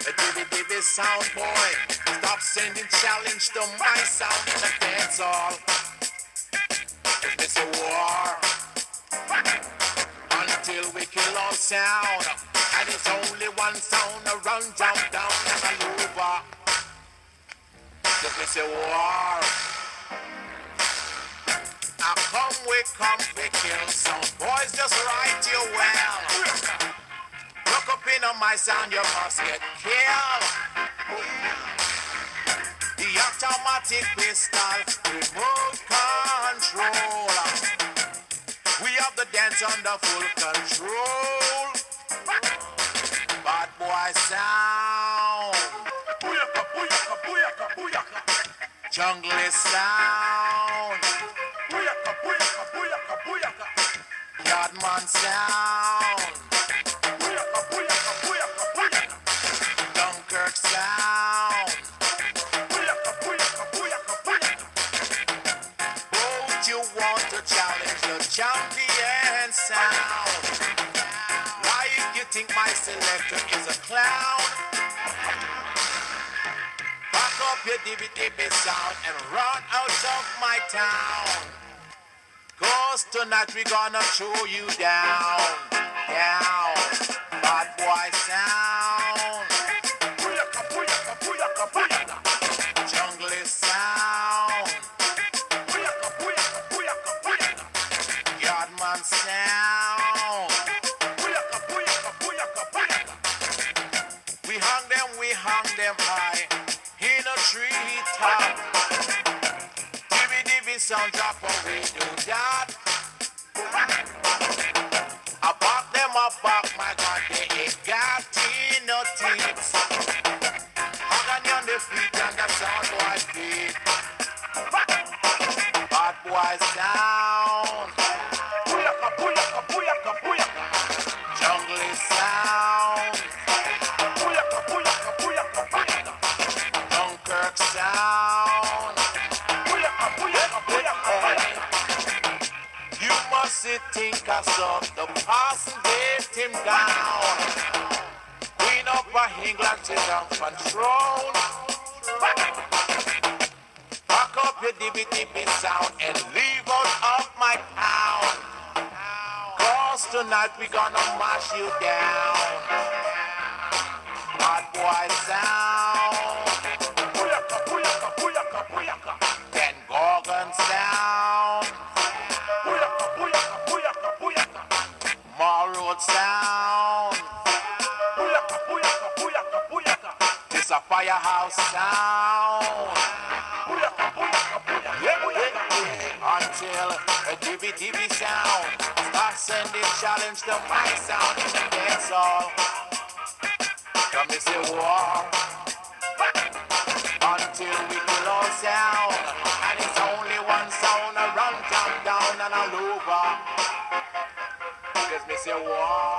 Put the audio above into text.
A dibby sound boy. Stop sending challenge to my sound in the dance hall. It's a war until we kill all sound. And it's only one sound, a run, jump down, and a over. It's a war. Now come, we kill some boys, just right you well. Look up in on my sound, you must get killed. The automatic pistol, remote control. We have the dance under full control. Bad boy sound. Booyaka, booyaka, booyaka, booyaka. Jungle sound. Booyaka, booyaka, booyaka, booyaka. Yardman sound. Booyaka, booyaka, booyaka, booyaka. Dunkirk sound. Booyaka, booyaka, booyaka, booyaka. Don't you want to challenge the champion sound? Like you think my selector is a clown? Back up your dibby sound and run out of my town. 'Cause tonight we gonna show you down, down. Bad boy sound. Booyaka, booyaka, booyaka, booyaka. Jungle sound. Booyaka, booyaka, booyaka, booyaka. Yardman sound. Booyaka, booyaka, booyaka, booyaka. We hung them high in a tree top. Dibby sound drop when we do that. I back them up back, my God, they ain't got no teeth. Hang on the feet and the sound boy beat. Bad boy sound. Booyaka, booyaka, booyaka, booyaka. Jungle sound. Booyaka, booyaka, booyaka, booyaka. Dunkirk sound. Booyaka, booyaka, booyaka, booyaka. You must think I saw the past and get him down. Queen of England is on control. Back up your dibby sound and leave out of my town. 'Cause tonight we gonna mash you down. Bad boy sound. Booyaka, booyaka, booyaka, booyaka. Then Gorgon sound. Booyaka, booyaka, booyaka, booyaka. Mall Road sound. Booyaka, booyaka, booyaka, booyaka. This a firehouse sound. Booyaka, booyaka, booyaka, booyaka. Until a dibby sound start sending challenge to my sound in the dance hall. Come to say war until we kill all sound, and it's only one sound, a run, jump down, and a over. Cause me say war.